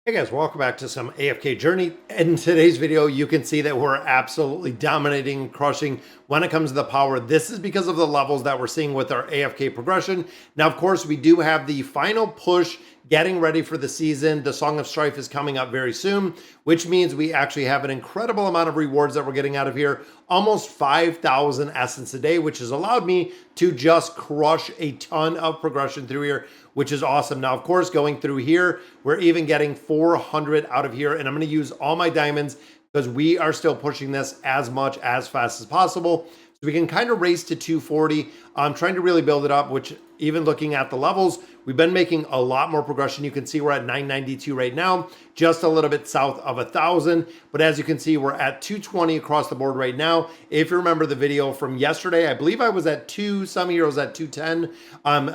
Hey guys, welcome back to some AFK Journey. In today's video, you can see that we're absolutely dominating, crushing when it comes to the power. This is because of the levels that we're seeing with our AFK progression. Now, of course, we do have the final push getting ready for the season. The Song of Strife is coming up very soon, which means we actually have an incredible amount of rewards that we're getting out of here. Almost 5,000 essence a day, which has allowed me to just crush a ton of progression through here, which is awesome. Now, of course, going through here, we're even getting 400 out of here, and I'm going to use all my diamonds because we are still pushing this as fast as possible. So we can kind of race to 240. I'm trying to really build it up, which even looking at the levels, we've been making a lot more progression. You can see we're at 992 right now, just a little bit south of 1,000. But as you can see, we're at 220 across the board right now. If you remember the video from yesterday, I believe I was at 2, some heroes at 210.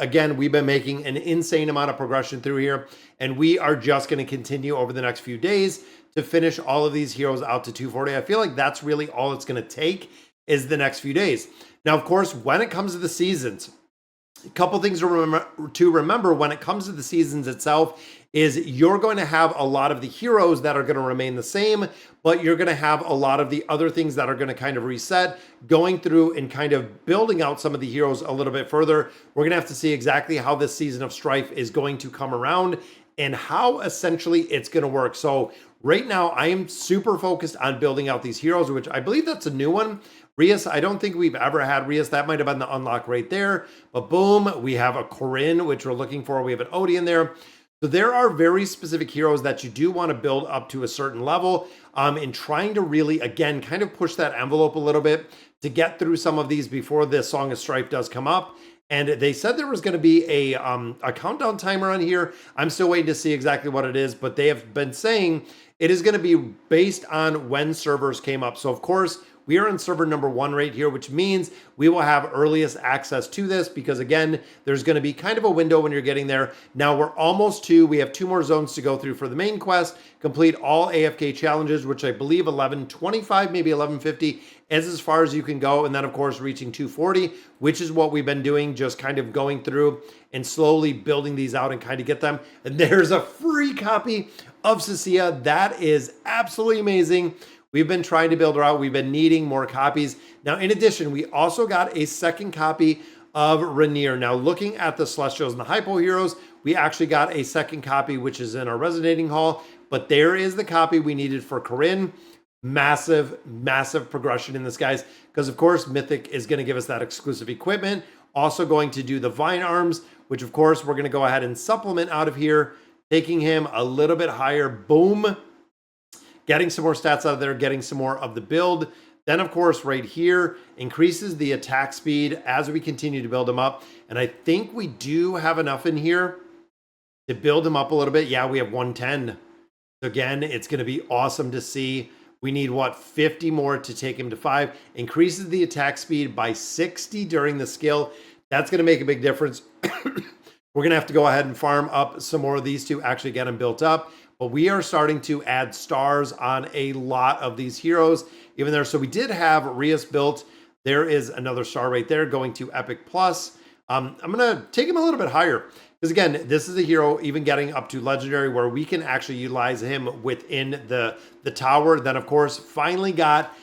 Again, we've been making an insane amount of progression through here, and we are just going to continue over the next few days to finish all of these heroes out to 240. I feel like that's really all it's going to take is the next few days. Now, of course, when it comes to the seasons, a couple things to remember when it comes to the seasons itself is you're going to have a lot of the heroes that are going to remain the same, but you're going to have a lot of the other things that are going to kind of reset, going through and kind of building out some of the heroes a little bit further. We're going to have to see exactly how this season of Strife is going to come around and how essentially it's going to work. So right now I am super focused on building out these heroes, which I believe that's a new one. Rias, I don't think we've ever had Rias. That might have been the unlock right there. But boom, we have a Corinne, which we're looking for. We have an Odie in there. So there are very specific heroes that you do want to build up to a certain level in trying to really, again, kind of push that envelope a little bit to get through some of these before this Song of Strife does come up. And they said there was going to be a countdown timer on here. I'm still waiting to see exactly what it is, but they have been saying it is going to be based on when servers came up. So, of course, we are in server number 1 right here, which means we will have earliest access to this because, again, there's going to be kind of a window when you're getting there. Now, we're almost to, we have 2 more zones to go through for the main quest, complete all AFK challenges, which I believe 1125, maybe 1150 is as far as you can go. And then, of course, reaching 240, which is what we've been doing, just kind of going through and slowly building these out and kind of get them. And there's a free copy of Cecilia. That is absolutely amazing. We've been trying to build her out. We've been needing more copies. Now, in addition, we also got a second copy of Rainier. Now, looking at the Celestials and the Hypo heroes, we actually got a second copy, which is in our Resonating Hall. But there is the copy we needed for Corinne. Massive, massive progression in this, guys. Because, of course, Mythic is going to give us that exclusive equipment. Also going to do the Vine Arms, which, of course, we're going to go ahead and supplement out of here, taking him a little bit higher. Boom. Getting some more stats out of there, getting some more of the build. Then, of course, right here, increases the attack speed as we continue to build him up. And I think we do have enough in here to build him up a little bit. Yeah, we have 110. So again, it's going to be awesome to see. We need, what, 50 more to take him to 5. Increases the attack speed by 60 during the skill. That's going to make a big difference. We're going to have to go ahead and farm up some more of these to actually get them built up. But we are starting to add stars on a lot of these heroes, even there. So we did have Rias built. There is another star right there going to Epic Plus. I'm going to take him a little bit higher. Because again, this is a hero even getting up to Legendary where we can actually utilize him within the tower. Then, of course, finally got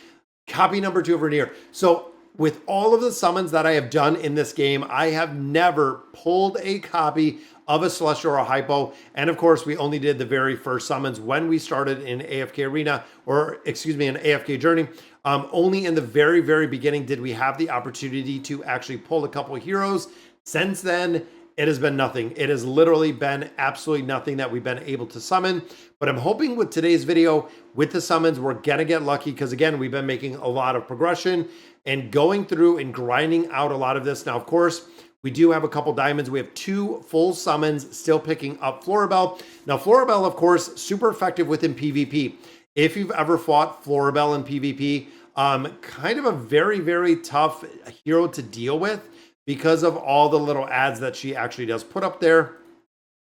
copy number 2 of Rainier. So with all of the summons that I have done in this game, I have never pulled a copy of a Celestial or a Hypo. And of course, we only did the very first summons when we started in AFK Arena, or excuse me, in AFK Journey. Only in the very, very beginning did we have the opportunity to actually pull a couple of heroes. Since then, it has been nothing. It has literally been absolutely nothing that we've been able to summon. But I'm hoping with today's video, with the summons, we're going to get lucky because, again, we've been making a lot of progression and going through and grinding out a lot of this. Now, of course, we do have a couple diamonds. We have 2 full summons still picking up Floribel. Now, Floribel, of course, super effective within PvP. If you've ever fought Floribel in PvP, kind of a very, very tough hero to deal with because of all the little ads that she actually does put up there.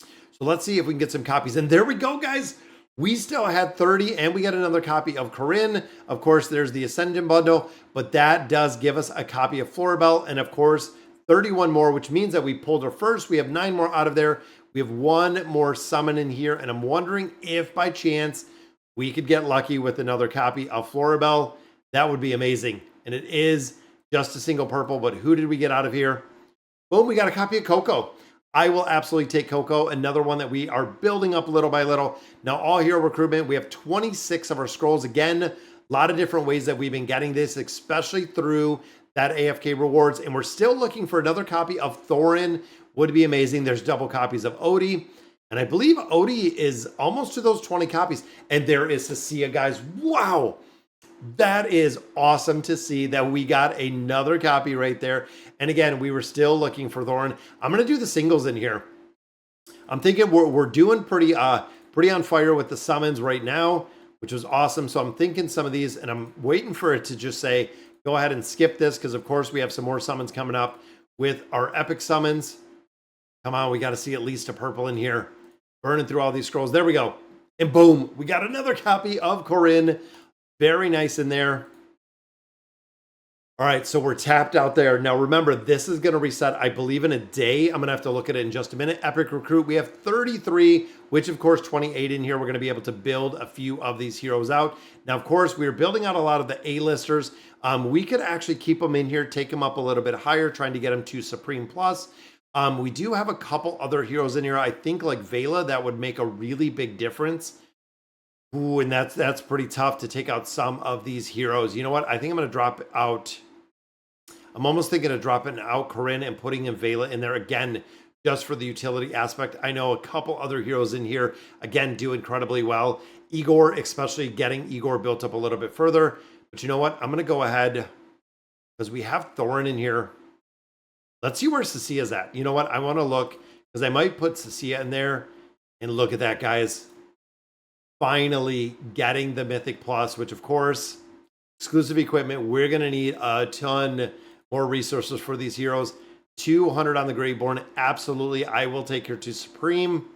So let's see if we can get some copies. And there we go, guys. We still had 30, and we got another copy of Corinne. Of course, there's the Ascendant bundle, but that does give us a copy of Floribel. And of course, 31 more, which means that we pulled her first. We have 9 more out of there, We have one more summon in here, and I'm wondering if by chance we could get lucky with another copy of Floribel. That would be amazing. And it is just a single purple, but who did we get out of here? Boom, we got a copy of Coco. I will absolutely take Coco, another one that we are building up little by little. Now, all hero recruitment, we have 26 of our scrolls. Again, a lot of different ways that we've been getting this, especially through that AFK rewards. And we're still looking for another copy of Thorin. Would be amazing. There's double copies of Odie. And I believe Odie is almost to those 20 copies. And there is Cecilia, guys. Wow. That is awesome to see that we got another copy right there. And again, we were still looking for Thorin. I'm going to do the singles in here. I'm thinking we're doing pretty on fire with the summons right now, which was awesome. So I'm thinking some of these, and I'm waiting for it to just say, go ahead and skip this, because of course we have some more summons coming up with our epic summons. Come on, we got to see at least a purple in here. Burning through all these scrolls. There we go. And boom, we got another copy of Corinne. Very nice in there. All right, so we're tapped out there. Now remember, this is going to reset, I believe, in a day. I'm going to have to look at it in just a minute. Epic Recruit, we have 33, which of course 28 in here. We're going to be able to build a few of these heroes out. Now, of course, we're building out a lot of the A-listers. We could actually keep them in here, take them up a little bit higher, trying to get them to Supreme Plus. We do have a couple other heroes in here. I think like Vela, that would make a really big difference. Ooh, and that's pretty tough to take out some of these heroes. You know what? I think I'm going to drop out. I'm almost thinking of dropping out Corinne and putting in Vela in there again, just for the utility aspect. I know a couple other heroes in here, again, do incredibly well. Igor, especially getting Igor built up a little bit further. But you know what? I'm going to go ahead, because we have Thorin in here. Let's see where Cecilia's at. You know what? I want to look, because I might put Cecilia in there. And look at that, guys. Finally getting the Mythic Plus, which of course, exclusive equipment, we're going to need a ton more resources for these heroes. 200 on the Greyborn. Absolutely. I will take her to Supreme.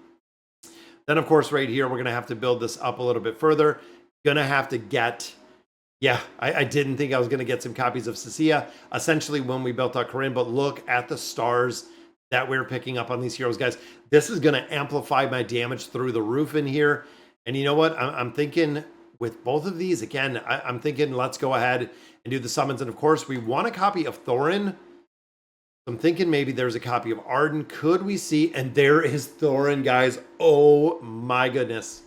Then, of course, right here, we're going to have to build this up a little bit further. Going to have to get... Yeah, I didn't think I was going to get some copies of Cecilia, essentially, when we built out Corinne. But look at the stars that we're picking up on these heroes, guys. This is going to amplify my damage through the roof in here. And you know what? I'm thinking with both of these, again, I'm thinking let's go ahead and do the summons. And of course, we want a copy of Thorin. I'm thinking maybe there's a copy of Arden. Could we see? And there is Thorin, guys. Oh my goodness.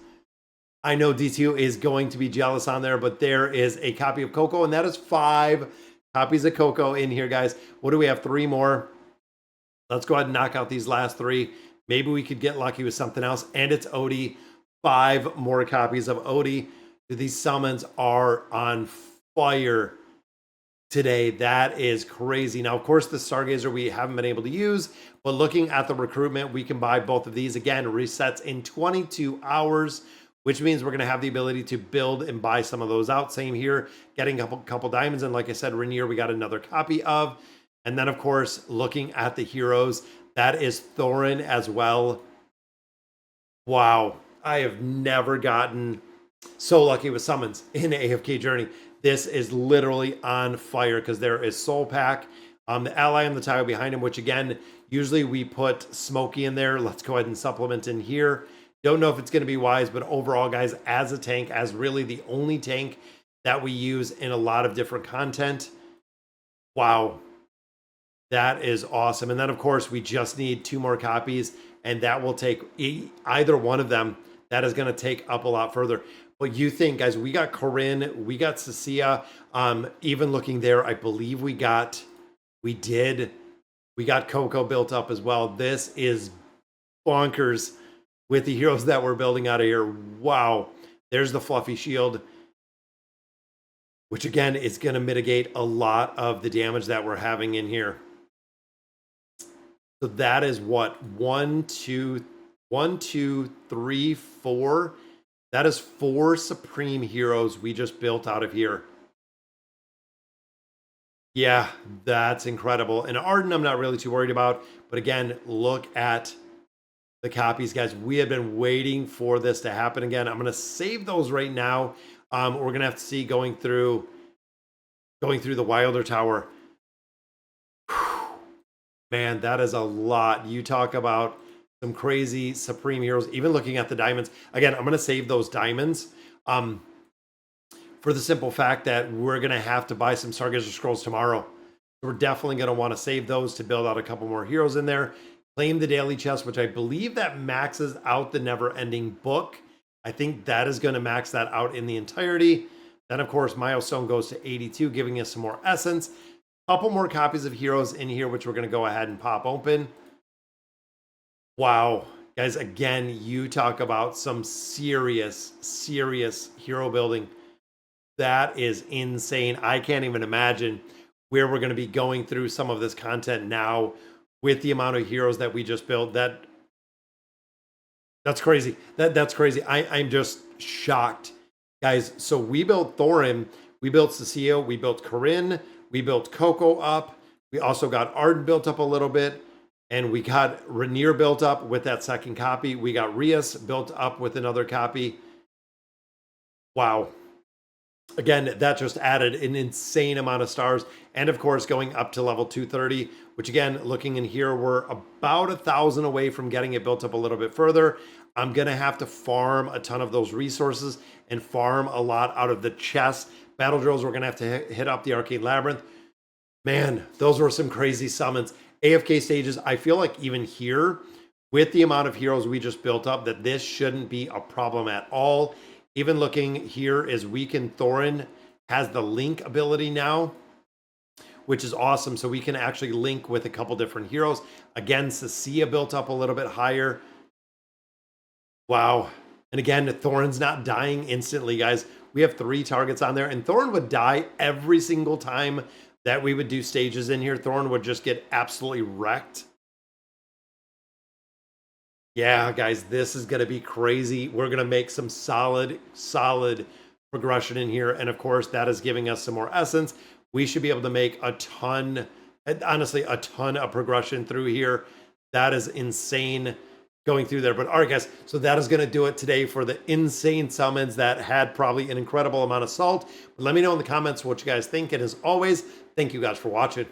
I know D2 is going to be jealous on there, but there is a copy of Coco, and that is 5 copies of Coco in here, guys. What do we have? 3 more. Let's go ahead and knock out these last 3. Maybe we could get lucky with something else. And it's Odie. 5 more copies of Odie. These summons are on fire today. That is crazy. Now, of course, the Stargazer we haven't been able to use, but looking at the recruitment, we can buy both of these. Again, resets in 22 hours, which means we're going to have the ability to build and buy some of those out. Same here, getting a couple diamonds. And like I said, Rainier, we got another copy of. And then, of course, looking at the heroes, that is Thorin as well. Wow. I have never gotten so lucky with summons in AFK Journey. This is literally on fire, because there is Soul Pack, the ally on the tile behind him, which again, usually we put Smokey in there. Let's go ahead and supplement in here. Don't know if it's going to be wise, but overall, guys, as a tank, as really the only tank that we use in a lot of different content. Wow. That is awesome. And then, of course, we just need 2 more copies, and that will take either one of them. That is going to take up a lot further. But you think, guys, we got Corinne, we got Cecilia. Even looking there, I believe we got Coco built up as well. This is bonkers with the heroes that we're building out of here. Wow. There's the Fluffy Shield, which again is going to mitigate a lot of the damage that we're having in here. So that is what? 1, 2, 3, 4. That is 4 Supreme heroes we just built out of here. Yeah, that's incredible. And Arden, I'm not really too worried about. But again, look at the copies, guys. We have been waiting for this to happen again. I'm going to save those right now. We're going to have to see going through the Wilder Tower. Whew. Man, that is a lot. You talk about some crazy supreme heroes. Even looking at the diamonds again, I'm going to save those diamonds for the simple fact that we're going to have to buy some Stargazer scrolls tomorrow. We're definitely going to want to save those to build out a couple more heroes in there. Claim the daily chest, which I believe that maxes out the never-ending book. I think that is going to max that out in the entirety. Then, of course, milestone goes to 82, giving us some more essence. Couple more copies of heroes in here, which we're going to go ahead and pop open. Wow. Guys, again, you talk about some serious hero building. That is insane. I can't even imagine where we're going to be going through some of this content now with the amount of heroes that we just built. That's crazy. That's crazy. I'm just shocked. Guys, so we built Thorin, we built Cecile, we built Corinne, we built Coco up. We also got Arden built up a little bit, and we got Rainier built up with that second copy. We got Rias built up with another copy. Wow. Again, that just added an insane amount of stars. And of course, going up to level 230, which again, looking in here, we're about 1,000 away from getting it built up a little bit further. I'm going to have to farm a ton of those resources and farm a lot out of the chest. Battle drills, we're going to have to hit up the Arcane Labyrinth. Man, those were some crazy summons. AFK stages, I feel like even here, with the amount of heroes we just built up, that this shouldn't be a problem at all. Even looking here is Weakened Thorin has the link ability now, which is awesome. So we can actually link with a couple different heroes. Again, Cecilia built up a little bit higher. Wow. And again, Thorin's not dying instantly, guys. We have 3 targets on there, and Thorin would die every single time that we would do stages in here. Thorin would just get absolutely wrecked. Yeah, guys, this is going to be crazy. We're going to make some solid progression in here. And of course, that is giving us some more essence. We should be able to make a ton, honestly, a ton of progression through here. That is insane going through there. But all right, guys, so that is going to do it today for the insane summons that had probably an incredible amount of salt. But let me know in the comments what you guys think. And as always, thank you guys for watching.